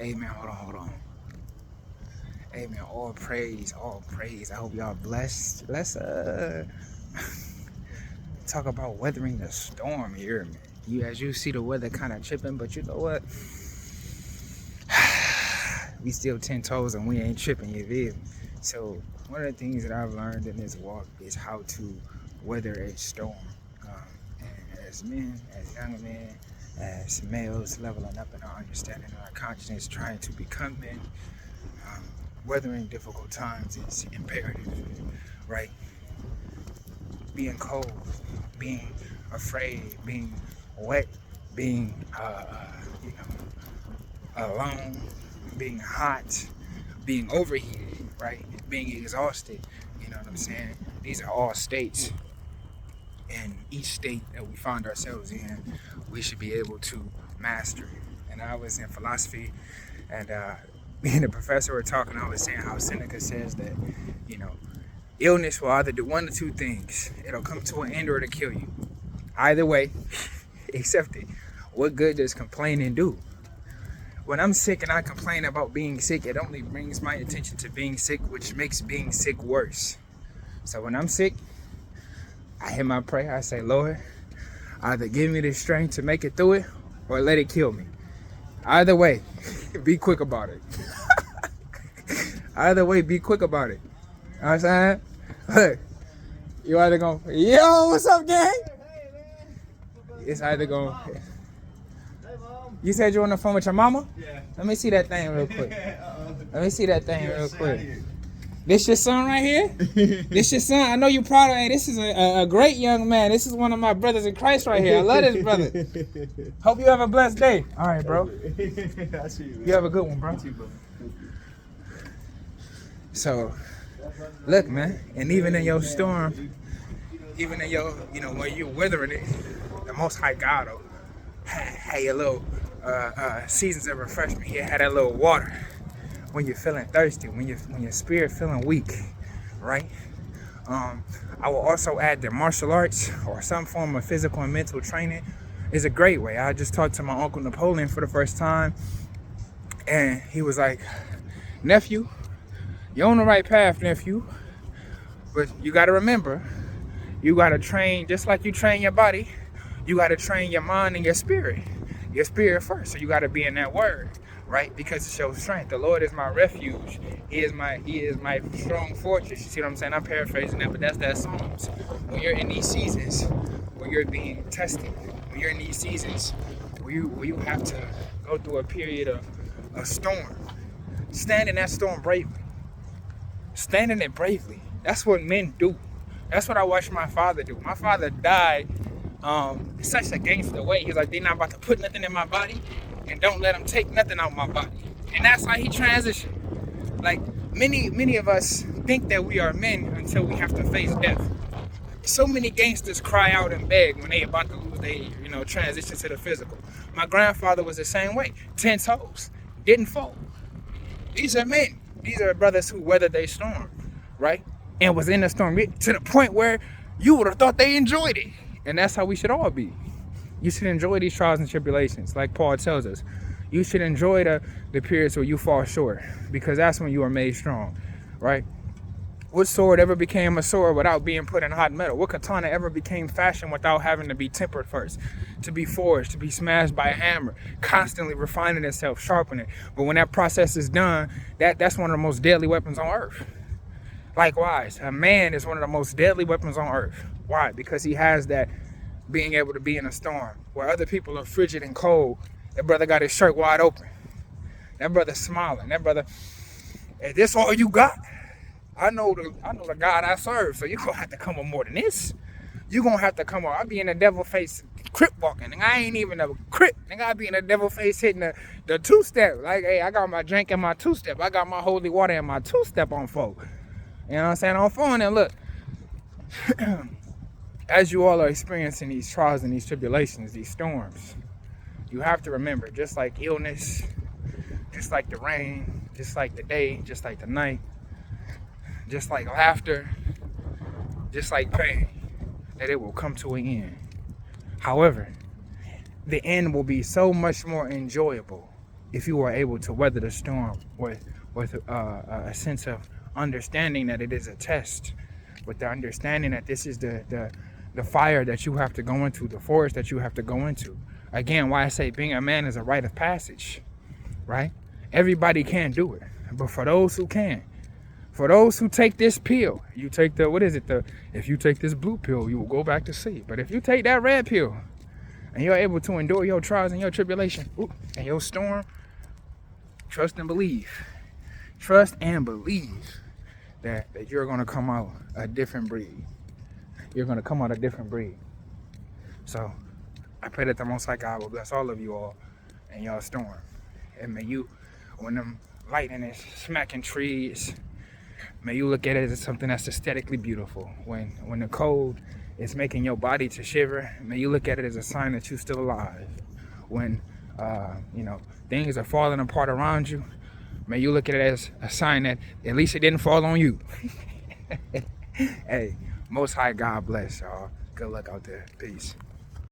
Amen. Hold on. Amen. All praise, all praise. I hope y'all blessed. Let's talk about weathering the storm here, man. As you see the weather kind of tripping, but you know what? We still 10 toes and we ain't tripping, you feel me? So one of the things that I've learned in this walk is how to weather a storm. And as men, as young men, as males leveling up in our understanding and our consciousness, trying to become men, weathering difficult times is imperative, right? Being cold, being afraid, being wet, being alone, being hot, being overheated, right? Being exhausted, you know what I'm saying? These are all states. And each state that we find ourselves in, we should be able to master. And I was in philosophy, and me and the professor were talking. I was saying how Seneca says that, illness will either do one of two things. It'll come to an end or it'll kill you. Either way, accept it. What good does complaining do? When I'm sick and I complain about being sick, it only brings my attention to being sick, which makes being sick worse. So when I'm sick, I hear my prayer. I say, Lord, either give me the strength to make it through it or let it kill me. Either way, be quick about it. Either way, be quick about it. You know what I'm saying? Look, you either going, yo, what's up, gang? It's either going, you said you're on the phone with your mama? Yeah. Let me see that thing real quick. Let me see that thing real quick. This your son right here? This your son? I know you're proud of. Hey, this is a great young man. This is one of my brothers in Christ right here. I love this brother. Hope you have a blessed day. All right, bro. I see you, man. You have a good one, bro. So, look, man, and even in your storm, even in your, when you're weathering it, the Most High God will have your little seasons of refreshment. He had that little water when you're feeling thirsty, when your spirit feeling weak, right? I will also add that martial arts or some form of physical and mental training is a great way. I just talked to my Uncle Napoleon for the first time, and he was like, nephew, you're on the right path, nephew, but you got to remember, you got to train just like you train your body. You got to train your mind and your spirit first. So you got to be in that word, right? Because it shows strength. The Lord is my refuge. He is my strong fortress. You see what I'm saying? I'm paraphrasing that, but that's that Psalms. When you're in these seasons, when you're being tested, when you're in these seasons, where you have to go through a period of a storm, stand in that storm bravely. Standing it bravely. That's what men do. That's what I watched my father do. My father died such a gangster way. He's like, they're not about to put nothing in my body, and don't let them take nothing out of my body. And that's how he transitioned. Like, many of us think that we are men until we have to face death. So many gangsters cry out and beg when they about to lose their, transition to the physical. My grandfather was the same way. 10 toes, didn't fold. These are men. These are brothers who weathered their storm, right? And was in the storm to the point where you would have thought they enjoyed it. And that's how we should all be. You should enjoy these trials and tribulations, like Paul tells us. You should enjoy the periods where you fall short, because that's when you are made strong, right? What sword ever became a sword without being put in hot metal? What katana ever became fashion without having to be tempered first, to be forged, to be smashed by a hammer, constantly refining itself, sharpening? But when that process is done, that's one of the most deadly weapons on earth. Likewise, a man is one of the most deadly weapons on earth. Why? Because he has that being able to be in a storm where other people are frigid and cold. That brother got his shirt wide open. That brother smiling. That brother, is this all you got? I know the God I serve, so you're going to have to come with more than this. You're going to have to come on. I be in the devil face crip walking, and I ain't even a crip. Nigga, I be in the devil face hitting the two-step. Like, hey, I got my drink and my two-step. I got my holy water and my two-step on folk. You know what I'm saying? On phone, and look, as you all are experiencing these trials and these tribulations, these storms, you have to remember, just like illness, just like the rain, just like the day, just like the night, just like laughter, just like pain, that it will come to an end. However, the end will be so much more enjoyable if you are able to weather the storm with a sense of understanding that it is a test, with the understanding that this is the fire that you have to go into, the forest that you have to go into. Again, why I say being a man is a rite of passage, right? Everybody can't do it, but for those who can, for those who take this pill, you take if you take this blue pill, you will go back to sea. But if you take that red pill and you're able to endure your trials and your tribulation and your storm, trust and believe. Trust and believe that you're going to come out a different breed. You're going to come out a different breed. So I pray that the Most High God will bless all of you all in your storm. And may you, when them lightning is smacking trees, may you look at it as something that's aesthetically beautiful. When the cold is making your body to shiver, may you look at it as a sign that you're still alive. When things are falling apart around you, may you look at it as a sign that at least it didn't fall on you. Hey, Most High God bless y'all. Good luck out there. Peace.